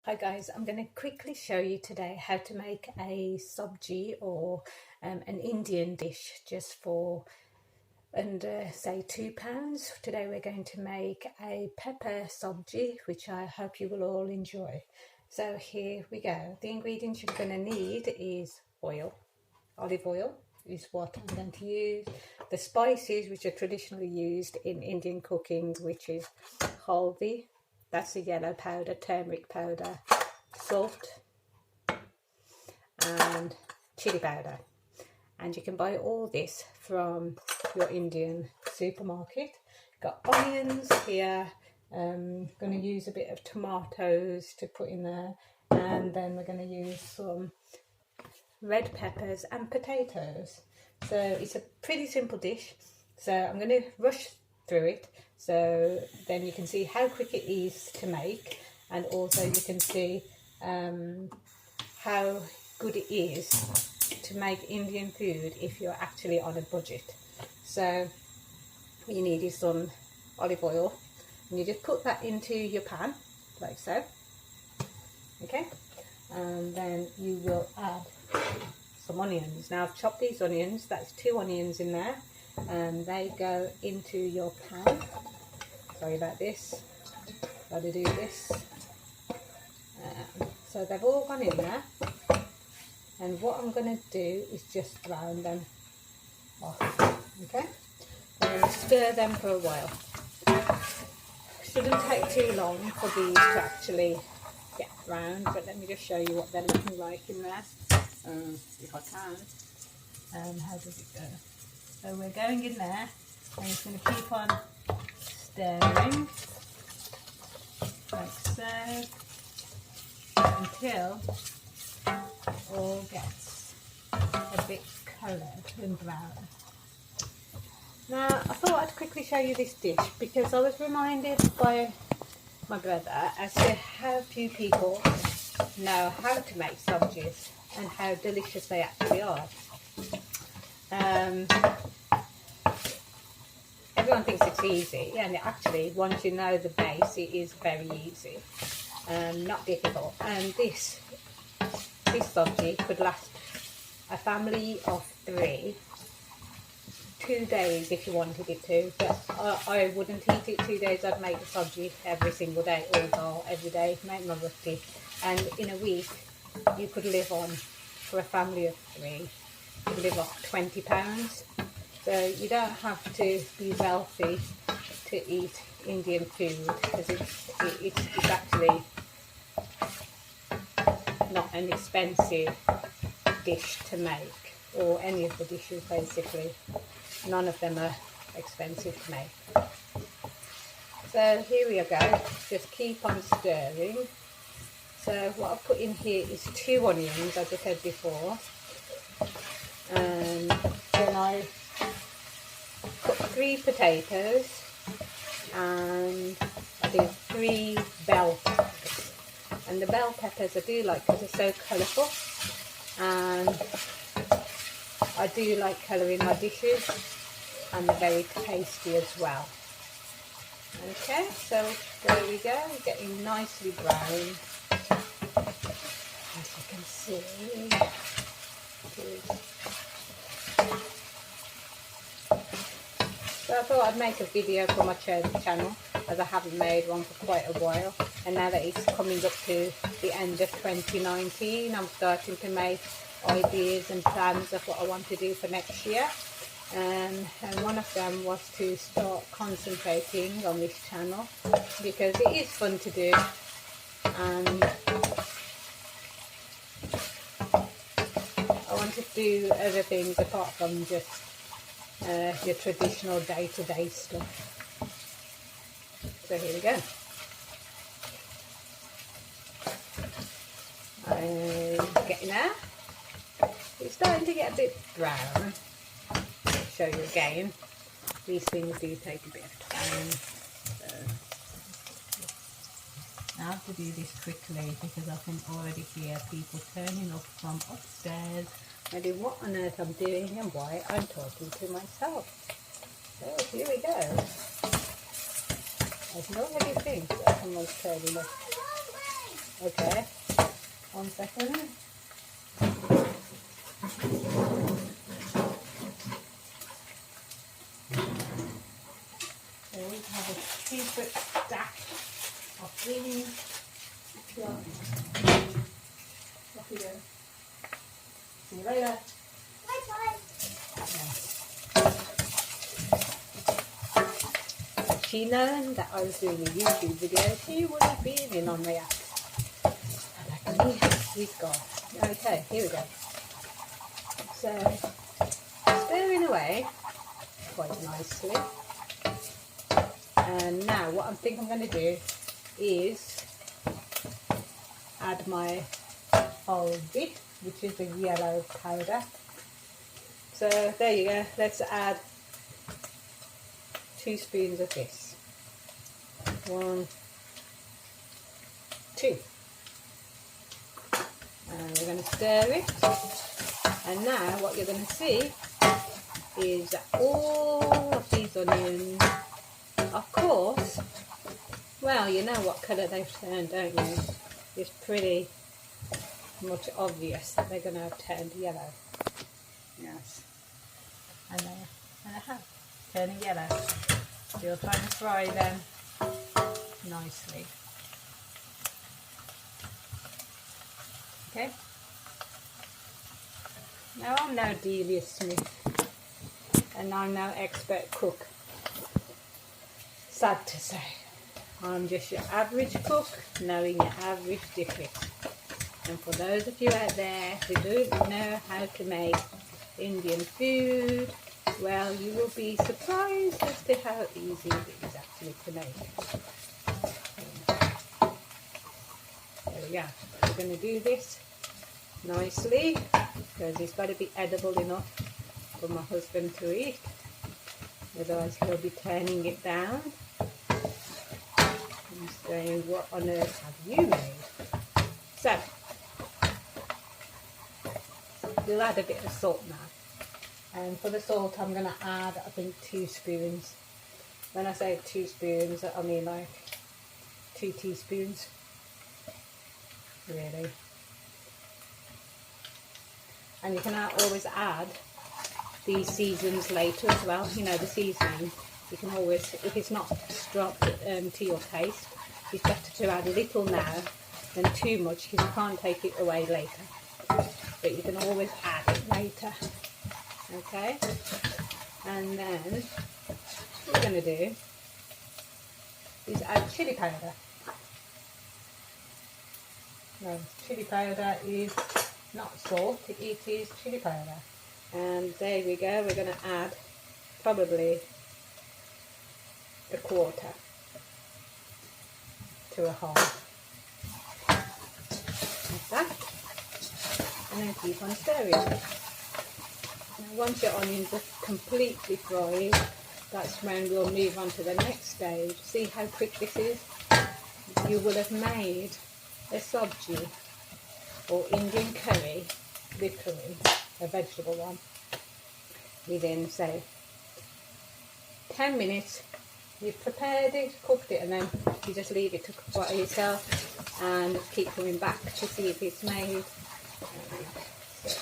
Hi guys, I'm going to quickly show you today how to make a sabji or an Indian dish just for under say £2. Today we're going to make a pepper sabji, which I hope you will all enjoy. So here we go. The ingredients you're going to need is oil, olive oil is what I'm going to use. The spices which are traditionally used in Indian cooking, which is haldi, that's the yellow powder, turmeric powder, salt and chili powder, and you can buy all this from your Indian supermarket. Got onions here. Going to use a bit of tomatoes to put in there, and then we're going to use some red peppers and potatoes. So it's a pretty simple dish, so I'm going to rush through it so then you can see how quick it is to make, and also you can see how good it is to make Indian food if you're actually on a budget. So what you need is some olive oil, and you just put that into your pan like so, okay, and then you will add some onions. Now I've chopped these onions, that's 2 onions in there, and they go into your pan. Sorry about this, got to do this. So they've all gone in there, and what I'm going to do is just brown them off, okay? I'm going to stir them for a while. Shouldn't take too long for these to actually get brown, but let me just show you what they're looking like in there, if I can. How does it go? So we're going in there, and it's going to keep on stirring like so until all gets a bit coloured and brown. Now I thought I'd quickly show you this dish because I was reminded by my brother as to how few people know how to make sabjis and how delicious they actually are. Everyone thinks it's easy, and actually once you know the base it is very easy, not difficult. And this sabji could last a family of 3, 2 days if you wanted it to, but I wouldn't eat it 2 days. I'd make the sabji every single day, or dal every day, make my roti, and in a week you could live on, for a family of 3, you could live off £20. So you don't have to be wealthy to eat Indian food, because it's actually not an expensive dish to make, or any of the dishes basically. None of them are expensive to make. So here we go, just keep on stirring. So what I've put in here is 2 onions, as I said before, and then I put 3 potatoes, and I do 3 bell peppers. And the bell peppers I do like because they're so colourful, and I do like colouring my dishes, and they're very tasty as well. Okay, so there we go, getting nicely brown, as you can see. So I thought I'd make a video for my channel, as I haven't made one for quite a while, and now that it's coming up to the end of 2019, I'm starting to make ideas and plans of what I want to do for next year, and one of them was to start concentrating on this channel because it is fun to do, and I want to do other things apart from just your traditional day-to-day stuff. So here we go. I'm getting there. It's starting to get a bit brown. I'll show you again. These things do take a bit of time. So I have to do this quickly because I can already hear people turning up from upstairs, wondering what on earth I'm doing and why I'm talking to myself. So here we go. I can already think that someone's turning up. Okay, 1 second. So we have a secret stack of things. Off you go. See you later. Bye-bye. If she known that I was doing a YouTube video, she would have been in on React. And luckily, he's gone. Okay, here we go. So, stirring away quite nicely. And now what I think I'm going to do is add my haldi, which is the yellow powder. So there you go, let's add 2 spoons of this. 1, 2. And we're going to stir it. And now what you're going to see is that all of these onions, of course, well, you know what colour they've turned, don't you? It's pretty much obvious that they're going to have turned yellow. Yes. And they have turning yellow. So you're trying to fry them nicely. Okay. Now I'm no Delia Smith and I'm no expert cook. Sad to say. I'm just your average cook, knowing your average dishes. And for those of you out there who don't know how to make Indian food, well, you will be surprised as to how easy it is actually to make. There we go. We're going to do this nicely because it's got to be edible enough for my husband to eat. Otherwise he'll be turning it down and saying, what on earth have you made? So, we'll add a bit of salt now. And for the salt I'm going to add, I think, 2 spoons. When I say 2 spoons, I mean like 2 teaspoons. Really. And you can always add these seasons later as well. You know, the seasoning, you can always, if it's not strong to your taste, it's better to add a little now than too much because you can't take it away later. But you can always add it later. Okay? And then what we're going to do is add chili powder. No, chili powder is not salt, it is chili powder. And there we go, we're going to add probably 1/4 to a half. Like that. And then keep on stirring. Now once your onions are completely fried, that's when we'll move on to the next stage. See how quick this is? You will have made a sabji or Indian curry, literally a vegetable one, within say 10 minutes. You've prepared it, cooked it, and then you just leave it to cook by itself and keep coming back to see if it's made. So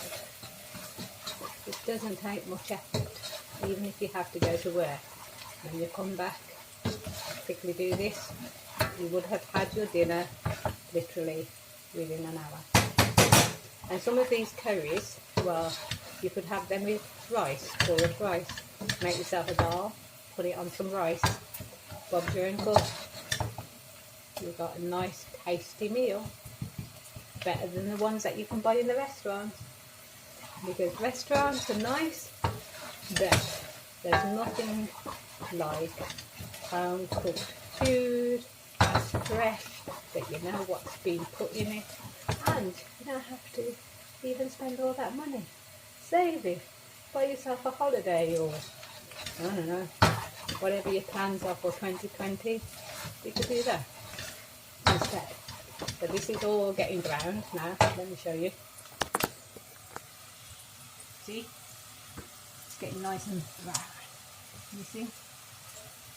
it doesn't take much effort, even if you have to go to work. When you come back, quickly do this, you would have had your dinner literally within an hour. And some of these curries, well, you could have them with rice, boiled rice. Make yourself a dal, put it on some rice, Bob's your uncle. You've got a nice tasty meal, better than the ones that you can buy in the restaurants, because restaurants are nice, but there's nothing like home cooked food that's fresh, that you know what's been put in it, and you don't have to even spend all that money. Save it, buy yourself a holiday, or I don't know, whatever your plans are for 2020, you could do that instead. But this is all getting browned now. Let me show you. See? It's getting nice and brown. You see?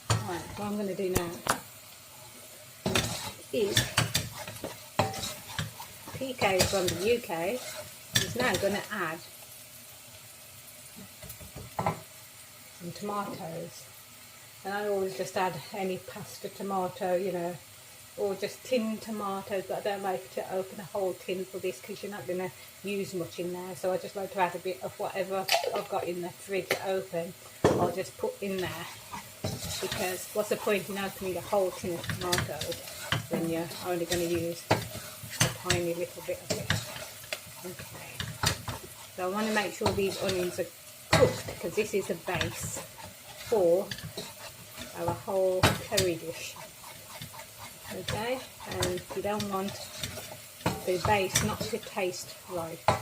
Right, what I'm going to do now is PK from the UK is now going to add some tomatoes. And I always just add any pasta tomato, you know, or just tin tomatoes, but I don't like to open a whole tin for this because you're not going to use much in there. So I just like to add a bit of whatever I've got in the fridge open, I'll just put in there. Because what's the point in opening a whole tin of tomatoes when you're only going to use a tiny little bit of it. Okay. So I want to make sure these onions are cooked because this is a base for our whole curry dish. Okay, and you don't want the base not to taste right. There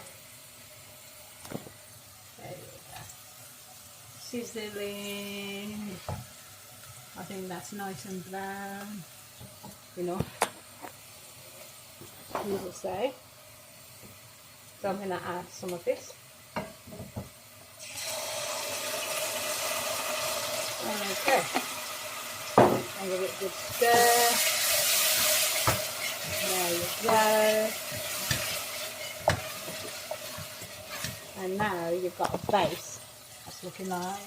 we go. Sizzling. I think that's nice and brown. Enough, you will say. So I'm going to add some of this. Okay, and give it a good stir. There you go. And now you've got a base that's looking like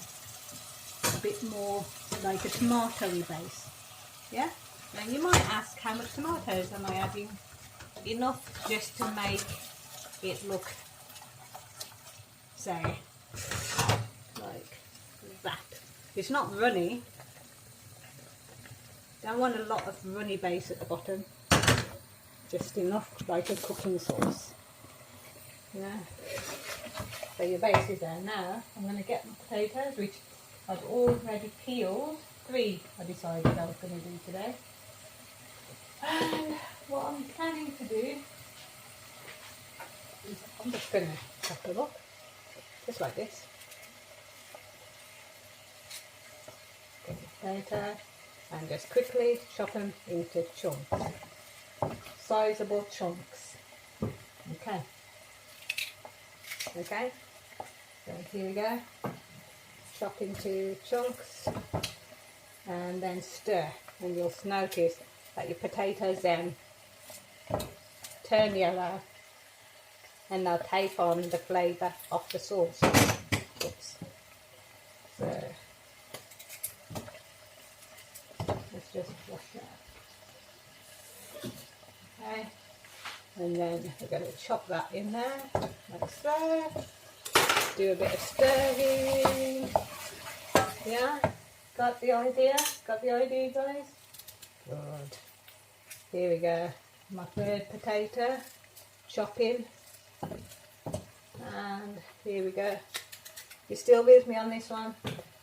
a bit more like a tomatoey base. Yeah? Now you might ask, how much tomatoes am I adding? Enough just to make it look, say, like that. It's not runny. Don't want a lot of runny base at the bottom. Just enough like a cooking sauce. Yeah. So your base is there. Now I'm going to get my potatoes, which I've already peeled. 3 I decided I was going to do today. And what I'm planning to do is I'm just going to chop them up, just like this. Get the potato and just quickly chop them into chunks. Sizable chunks. Okay. Okay. So here we go. Chop into chunks and then stir, and you'll notice that your potatoes then turn yellow and they'll take on the flavour of the sauce. Oops. So let's just wash that. Okay, and then we're going to chop that in there like so. Do a bit of stirring. Yeah, got the idea? Got the idea, guys? Good. Here we go. My third potato, chopping, and here we go. You still with me on this one?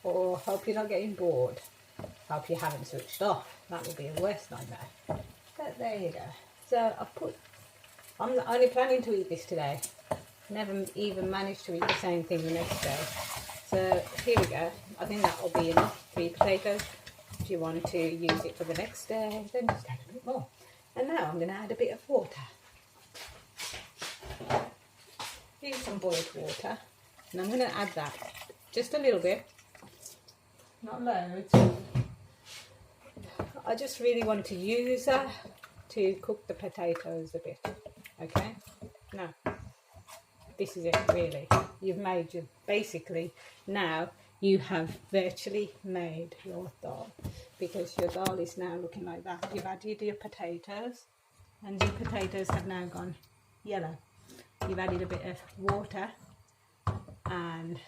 Or hope you're not getting bored. Hope you haven't switched off. That would be a worse nightmare. But there you go. So I'm only planning to eat this today. Never even managed to eat the same thing the next day. So here we go. I think that will be enough. 3 potatoes. If you want to use it for the next day, then just add a bit more. And now I'm going to add a bit of water. Here's some boiled water. And I'm going to add that. Just a little bit. Not loads. I just really want to use that to cook the potatoes a bit. Okay? Now, this is it really. You've made your, basically, now you have virtually made your dal, because your dal is now looking like that. You've added your potatoes and your potatoes have now gone yellow. You've added a bit of water and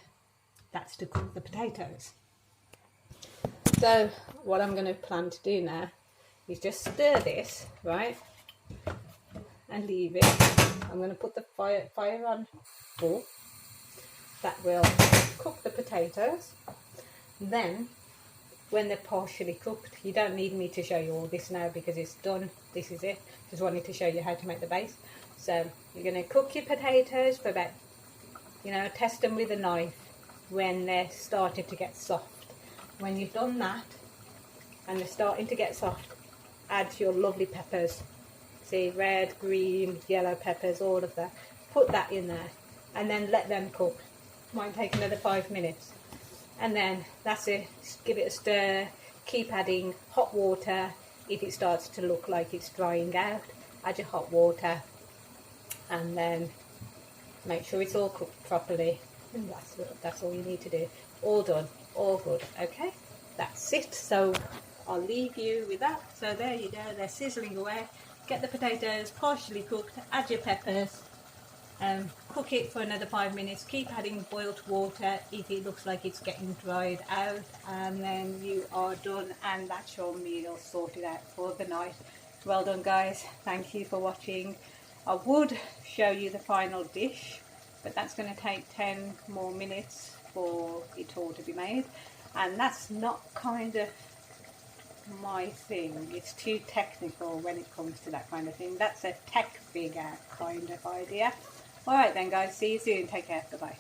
that's to cook the potatoes. So what I'm going to plan to do now is just stir this, right, and leave it. I'm going to put the fire on full. That will cook the potatoes. Then when they're partially cooked, you don't need me to show you all this now because it's done. This is it. Just wanted to show you how to make the base. So you're going to cook your potatoes for about, test them with a knife when they're starting to get soft. When you've done that and they're starting to get soft, add your lovely peppers. See, red, green, yellow peppers, all of that. Put that in there and then let them cook. Might take another 5 minutes. And then that's it. Give it a stir. Keep adding hot water. If it starts to look like it's drying out, add your hot water. and then make sure it's all cooked properly, and that's all you need to do. All done, all good. Okay, that's it. So I'll leave you with that. So there you go, they're sizzling away. Get the potatoes partially cooked, add your peppers, cook it for another 5 minutes. Keep adding boiled water if it looks like it's getting dried out, and then you are done, and that's your meal sorted out for the night. Well done, guys. Thank you for watching. I would show you the final dish, but that's going to take 10 more minutes for it all to be made, and that's not kind of my thing. It's too technical when it comes to that kind of thing. That's a tech figure kind of idea. Alright then guys, see you soon. Take care. Bye bye.